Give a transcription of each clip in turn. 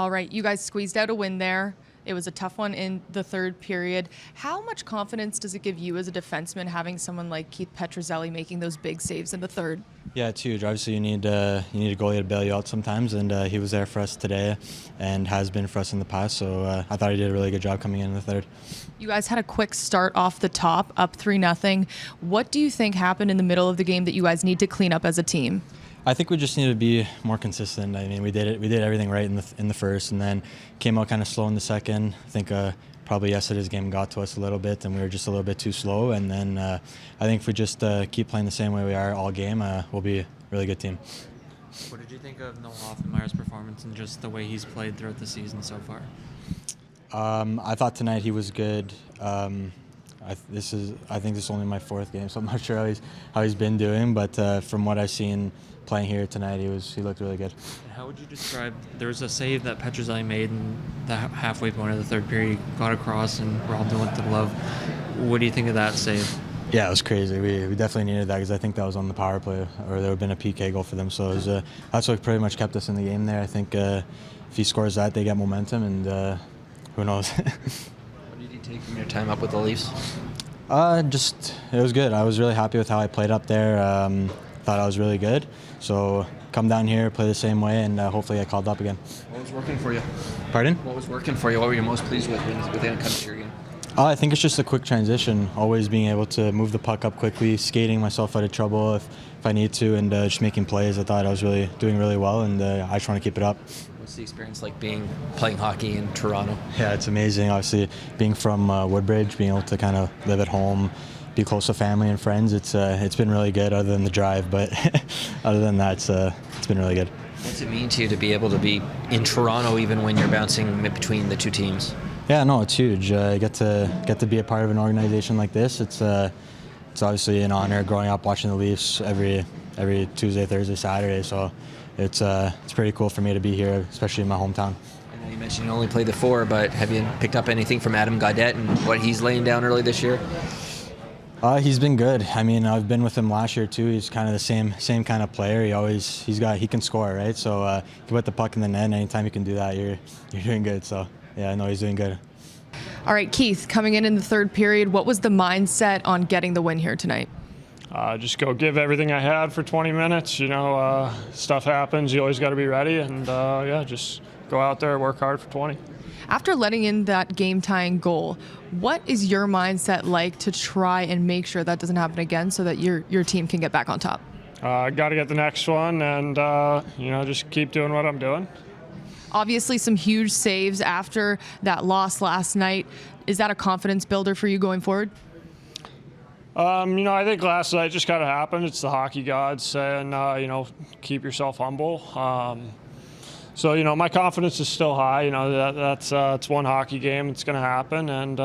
All right, you guys squeezed out a win there. It was a tough one in the third period. How much confidence does it give you as a defenseman having someone like Keith Petruzzelli making those big saves in the third? Yeah, it's huge. Obviously, you need a goalie to bail you out sometimes, and he was there for us today and has been for us in the past. So I thought he did a really good job coming in the third. You guys had a quick start off the top, up 3-0. What do you think happened in the middle of the game that you guys need to clean up as a team? I think we just need to be more consistent. I mean, we did everything right in the first, and then came out kind of slow in the second. I think probably yesterday's game got to us a little bit, and we were just a little bit too slow. And then I think if we just keep playing the same way we are all game, we'll be a really good team. What did you think of Noah Hoffenmeyer's performance and just the way he's played throughout the season so far? I thought tonight he was good. I think this is only my fourth game, so I'm not sure how he's been doing. But from what I've seen playing here tonight, he looked really good. How would you describe? There was a save that Petruzzelli made in the halfway point of the third period. He got across and robbed him with the glove. What do you think of that save? Yeah, it was crazy. We definitely needed that because I think that was on the power play, or there would have been a PK goal for them. So it was, that's what pretty much kept us in the game there. I think if he scores that, they get momentum, and who knows. What did you take from your time up with the Leafs? It was good. I was really happy with how I played up there. Thought I was really good. So come down here, play the same way, and hopefully get called up again. What was working for you? Pardon? What was working for you? What were you most pleased with within a country game? I think it's just a quick transition, always being able to move the puck up quickly, skating myself out of trouble if I need to, and just making plays. I thought I was doing really well, and I just want to keep it up. What's the experience like playing hockey in Toronto? Yeah, it's amazing. Obviously, being from Woodbridge, being able to kind of live at home, be close to family and friends, it's been really good other than the drive, but other than that, it's been really good. What's it mean to you to be able to be in Toronto even when you're bouncing between the two teams? Yeah, no, it's huge. I get to be a part of an organization like this. It's obviously an honor growing up watching the Leafs every Tuesday, Thursday, Saturday. So it's pretty cool for me to be here, especially in my hometown. I know you mentioned you only played the four, but have you picked up anything from Adam Gaudette and what he's laying down early this year? He's been good. I mean, I've been with him last year too. He's kind of the same kind of player. He can score, right? So if you put the puck in the net, anytime you can do that, you're doing good. So yeah, I know he's doing good. All right, Keith, coming in the third period, what was the mindset on getting the win here tonight? Just go give everything I had for 20 minutes. You know, stuff happens. You always got to be ready, and just go out there, work hard for 20. After letting in that game-tying goal, what is your mindset like to try and make sure that doesn't happen again so that your team can get back on top? Got to get the next one, and just keep doing what I'm doing. Obviously, some huge saves after that loss last night. Is that a confidence builder for you going forward? I think last night just kind of happened. It's the hockey gods saying, keep yourself humble. So, my confidence is still high. That's it's one hockey game. It's going to happen. And,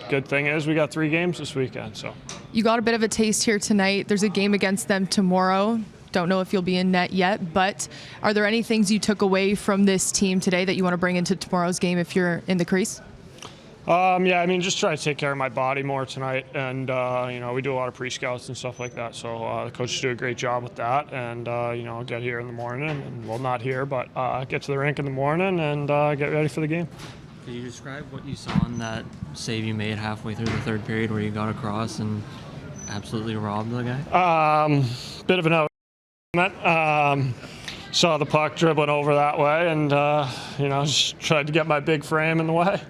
good thing is we got 3 games this weekend. So you got a bit of a taste here tonight. There's a game against them tomorrow. Don't know if you'll be in net yet, but are there any things you took away from this team today that you want to bring into tomorrow's game if you're in the crease? Just try to take care of my body more tonight. And, we do a lot of pre-scouts and stuff like that. So the coaches do a great job with that. And, I'll get here in the morning, and well, not here, but get to the rink in the morning and get ready for the game. Could you describe what you saw in that save you made halfway through the third period where you got across and absolutely robbed the guy? Bit of an out. Saw the puck dribbling over that way, and, just tried to get my big frame in the way.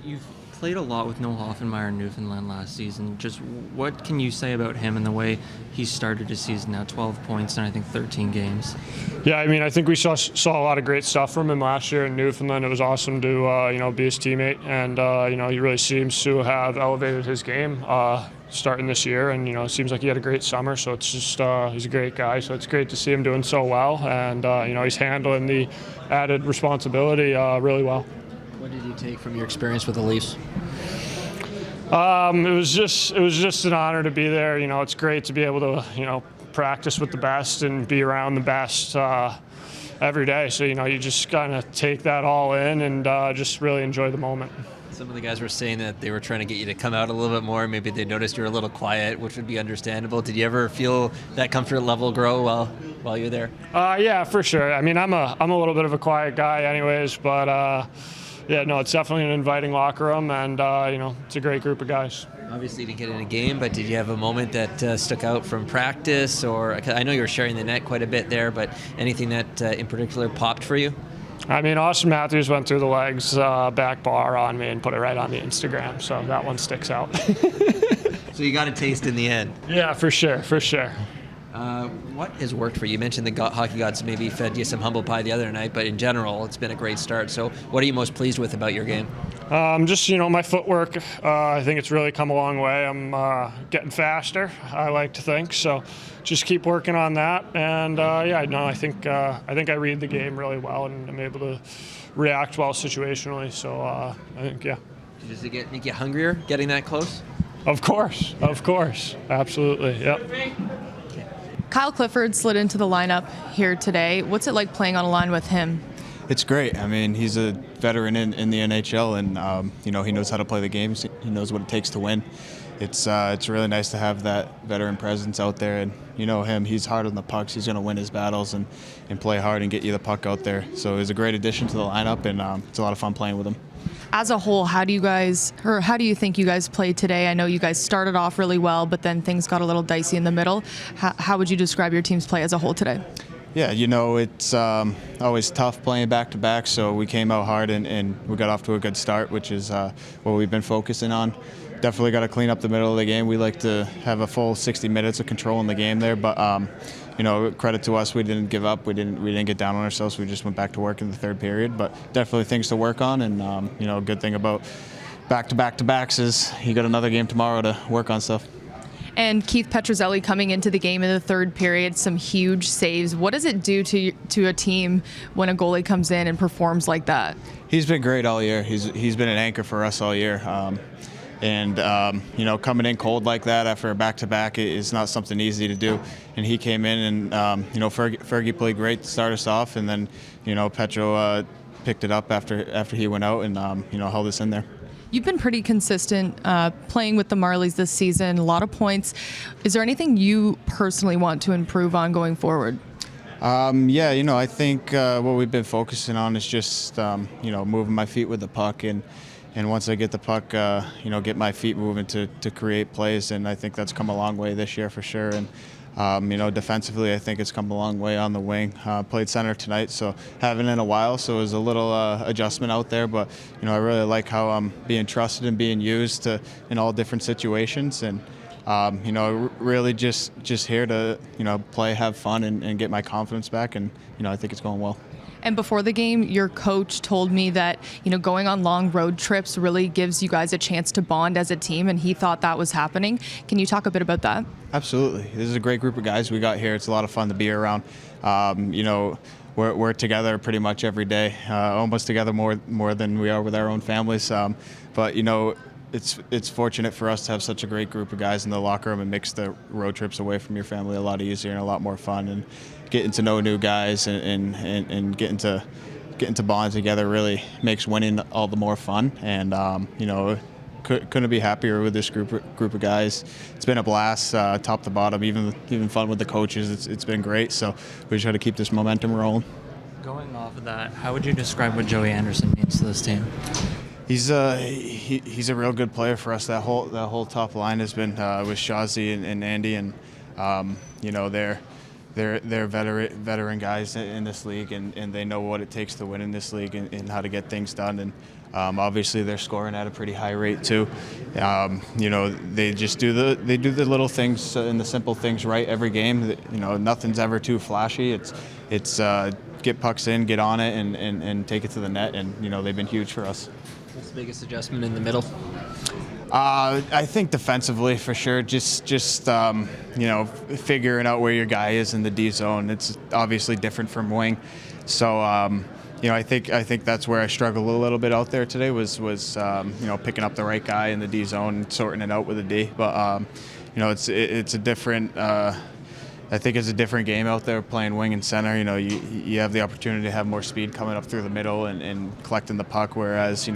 You've played a lot with Noah Hoffenmeyer in Newfoundland last season. Just what can you say about him and the way he started his season now? 12 points in, I think, 13 games. Yeah, I think we saw a lot of great stuff from him last year in Newfoundland. It was awesome to, be his teammate, and, he really seems to have elevated his game starting this year, and, it seems like he had a great summer, so it's just, he's a great guy, so it's great to see him doing so well, and, he's handling the added responsibility really well. What did you take from your experience with the Leafs? It was just an honor to be there. It's great to be able to, practice with the best and be around the best every day. So, you just kind of take that all in and just really enjoy the moment. Some of the guys were saying that they were trying to get you to come out a little bit more. Maybe they noticed you were a little quiet, which would be understandable. Did you ever feel that comfort level grow while you're there? Yeah, for sure. I mean, I'm a little bit of a quiet guy anyways, but yeah, no, it's definitely an inviting locker room, and it's a great group of guys. Obviously, you didn't get in a game, but did you have a moment that stuck out from practice? Or I know you were sharing the net quite a bit there, but anything that in particular popped for you? I mean, Austin Matthews went through the legs back bar on me and put it right on the Instagram, so that one sticks out. So you got a taste in the end. Yeah, for sure. What has worked for you? You mentioned the hockey gods maybe fed you some humble pie the other night, but in general, it's been a great start. So what are you most pleased with about your game? Just, my footwork, I think it's really come a long way. I'm getting faster, I like to think, so just keep working on that. And I think I read the game really well, and I'm able to react well situationally. So I think, yeah. Does it make you hungrier getting that close? Of course, absolutely, yep. Kyle Clifford slid into the lineup here today. What's it like playing on a line with him? It's great. I mean, he's a veteran in the NHL, and he knows how to play the games. He knows what it takes to win. It's really nice to have that veteran presence out there, and him. He's hard on the pucks. He's going to win his battles and play hard and get you the puck out there. So it was a great addition to the lineup, and it's a lot of fun playing with him. As a whole, how do you think you guys played today? I know you guys started off really well, but then things got a little dicey in the middle. How would you describe your team's play as a whole today? Yeah, it's always tough playing back-to-back, so we came out hard and we got off to a good start, which is what we've been focusing on. Definitely got to clean up the middle of the game. We like to have a full 60 minutes of control in the game there, but credit to us, we didn't give up. We didn't get down on ourselves. We just went back to work in the third period, but definitely things to work on. And a good thing about back-to-backs is you got another game tomorrow to work on stuff. And Keith Petruzzelli coming into the game in the third period, some huge saves. What does it do to a team when a goalie comes in and performs like that? He's been great all year. He's been an anchor for us all year. Coming in cold like that after a back-to-back is not something easy to do. And he came in and, Fergie played great to start us off. And then, Petro picked it up after he went out and, held us in there. You've been pretty consistent playing with the Marlies this season, a lot of points. Is there anything you personally want to improve on going forward? I think what we've been focusing on is just, moving my feet with the puck. And once I get the puck, get my feet moving to create plays. And I think that's come a long way this year for sure. And, defensively, I think it's come a long way on the wing. Played center tonight, so haven't in a while, so it was a little adjustment out there. But, I really like how I'm being trusted and being used in all different situations. And, really just here to, play, have fun, and get my confidence back. And, I think it's going well. And before the game, your coach told me that, going on long road trips really gives you guys a chance to bond as a team, and he thought that was happening. Can you talk a bit about that? Absolutely. This is a great group of guys we got here. It's a lot of fun to be around. We're together pretty much every day, almost together more than we are with our own families. But it's fortunate for us to have such a great group of guys in the locker room. It makes the road trips away from your family a lot easier and a lot more fun. And getting to know new guys and getting to bond together really makes winning all the more fun. And couldn't be happier with this group of guys. It's been a blast, top to bottom. Even fun with the coaches. It's been great. So we just try to keep this momentum rolling. Going off of that, how would you describe what Joey Anderson means to this team? He's a real good player for us. That whole top line has been with Shazi and Andy, and they're veteran guys in this league, and they know what it takes to win in this league and how to get things done. And obviously they're scoring at a pretty high rate too. They just do the little things and the simple things right every game. Nothing's ever too flashy. It's get pucks in, get on it, and take it to the net. And they've been huge for us. What's the biggest adjustment in the middle? I think defensively for sure. Just figuring out where your guy is in the D zone. It's obviously different from wing, so I think that's where I struggled a little bit out there today. Was picking up the right guy in the D zone and sorting it out with the D. But it's a different. I think it's a different game out there playing wing and center. You have the opportunity to have more speed coming up through the middle and collecting the puck, whereas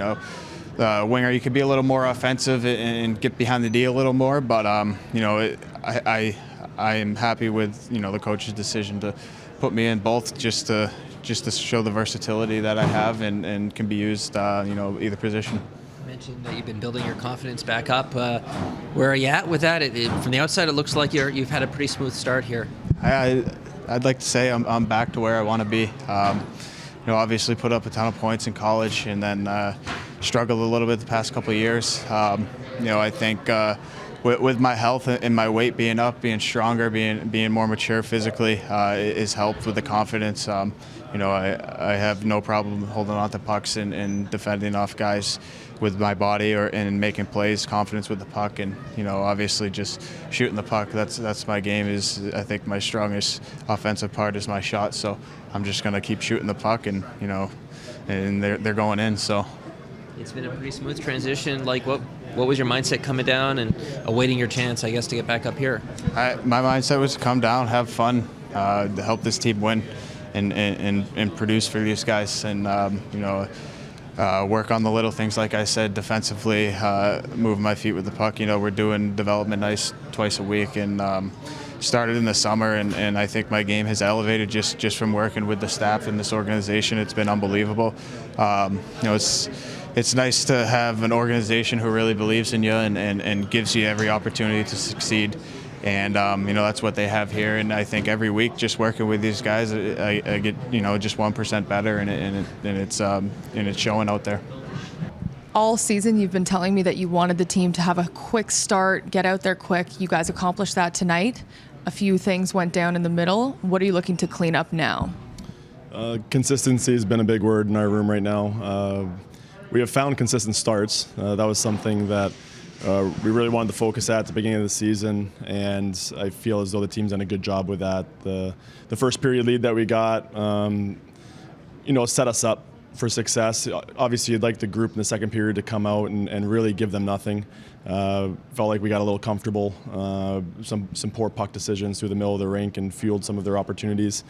winger, you could be a little more offensive and get behind the D a little more. But I am happy with the coach's decision to put me in both, just to show the versatility that I have and can be used either position. You mentioned that you've been building your confidence back up. Where are you at with that? From the outside, it looks like you've had a pretty smooth start here. I'd like to say I'm back to where I want to be. Obviously put up a ton of points in college and then struggled a little bit the past couple of years. I think with my health and my weight being up, being stronger, being more mature physically is helped with the confidence. I have no problem holding on to pucks and defending off guys with my body and making plays, confidence with the puck, and obviously just shooting the puck. That's my game. I think my strongest offensive part is my shot. So I'm just gonna keep shooting the puck, and they're going in. So it's been a pretty smooth transition. Like what was your mindset coming down and awaiting your chance, I guess, to get back up here? My mindset was to come down, have fun, to help this team win, and produce for these guys, and work on the little things, like I said, defensively, moving my feet with the puck. We're doing development nights twice a week, and started in the summer, and I think my game has elevated just from working with the staff in this organization. It's been unbelievable. It's nice to have an organization who really believes in you and gives you every opportunity to succeed. And that's what they have here. And I think every week, just working with these guys, I get just 1% better, and it's showing out there. All season, you've been telling me that you wanted the team to have a quick start, get out there quick. You guys accomplished that tonight. A few things went down in the middle. What are you looking to clean up now? Consistency has been a big word in our room right now. We have found consistent starts. That was something that we really wanted to focus at the beginning of the season, and I feel as though the team's done a good job with that. The first period lead that we got, set us up for success. Obviously, you'd like the group in the second period to come out and really give them nothing. Felt like we got a little comfortable. Some poor puck decisions through the middle of the rink and fueled some of their opportunities.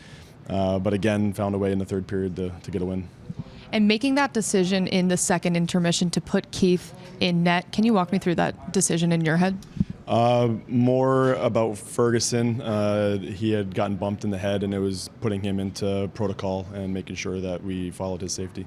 But again, found a way in the third period to get a win. And making that decision in the second intermission to put Keith in net, can you walk me through that decision in your head? More about Ferguson. He had gotten bumped in the head, and it was putting him into protocol and making sure that we followed his safety.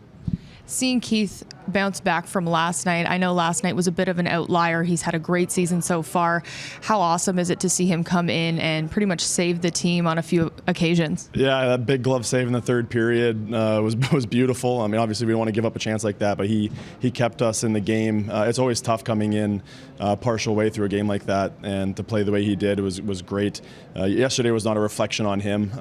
Seeing Keith bounce back from last night, I know last night was a bit of an outlier. He's had a great season so far. How awesome is it to see him come in and pretty much save the team on a few occasions? Yeah, that big glove save in the third period was beautiful. I mean, obviously we don't want to give up a chance like that, but he kept us in the game. It's always tough coming in partial way through a game like that, and to play the way he did was great. Yesterday was not a reflection on him.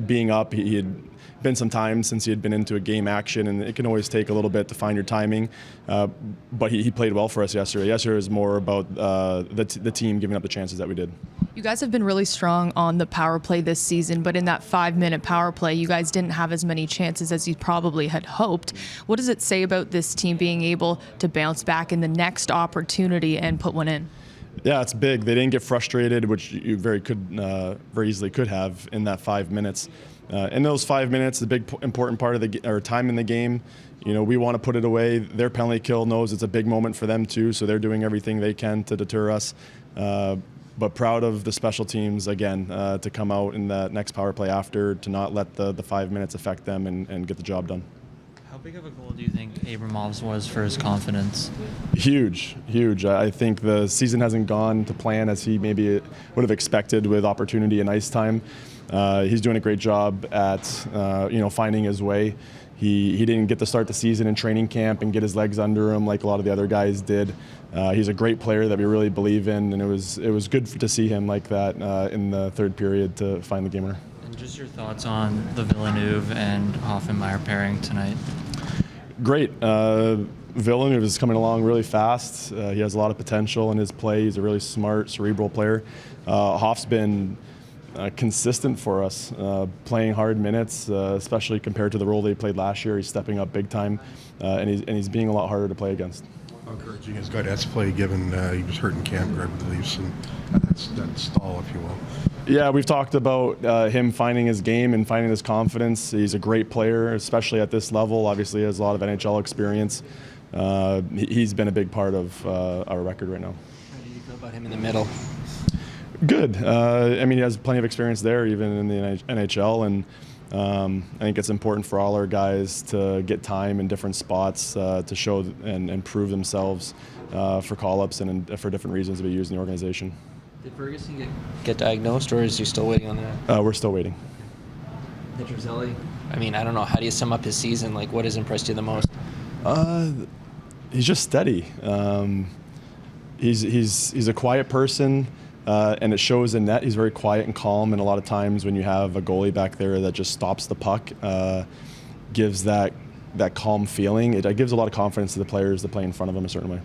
Being up, he had been some time since he had been into a game action, and it can always take a little bit to find your timing. But he played well for us yesterday. Yesterday was more about the team giving up the chances that we did. You guys have been really strong on the power play this season, but in that 5-minute power play, you guys didn't have as many chances as you probably had hoped. What does it say about this team being able to bounce back in the next opportunity and put one in? Yeah, it's big. They didn't get frustrated, which you very easily could have in that 5 minutes. In those 5 minutes, the big important part of the time in the game, we want to put it away. Their penalty kill knows it's a big moment for them too, so they're doing everything they can to deter us. But proud of the special teams again to come out in that next power play after, to not let the 5 minutes affect them and get the job done. How big of a goal do you think Abramov's was for his confidence? Huge. I think the season hasn't gone to plan as he maybe would have expected with opportunity and ice time. He's doing a great job at finding his way. He didn't get to start the season in training camp and get his legs under him like a lot of the other guys did. He's a great player that we really believe in, and it was good to see him like that in the third period to find the game winner. And just your thoughts on the Villeneuve and Hoffenmeyer pairing tonight? Great. Villeneuve is coming along really fast. He has a lot of potential in his play. He's a really smart, cerebral player. Hoff's been consistent for us, playing hard minutes, especially compared to the role they played last year. He's stepping up big time, and he's being a lot harder to play against. How encouraging is Gaudette's play, given he was hurt in camp, grabbed the Leafs, and that stall, if you will? Yeah, we've talked about him finding his game and finding his confidence. He's a great player, especially at this level. Obviously, he has a lot of NHL experience. He's been a big part of our record right now. How do you feel about him in the middle? Good. I mean, he has plenty of experience there, even in the NHL, and I think it's important for all our guys to get time in different spots to show and prove themselves for call-ups and for different reasons to be used in the organization. Did Ferguson get diagnosed, or is he still waiting on that? We're still waiting. Petruzzelli? I mean, I don't know. How do you sum up his season? Like, what has impressed you the most? He's just steady. He's a quiet person, and it shows in net. He's very quiet and calm, and a lot of times when you have a goalie back there that just stops the puck, gives that calm feeling. It gives a lot of confidence to the players that play in front of him a certain way.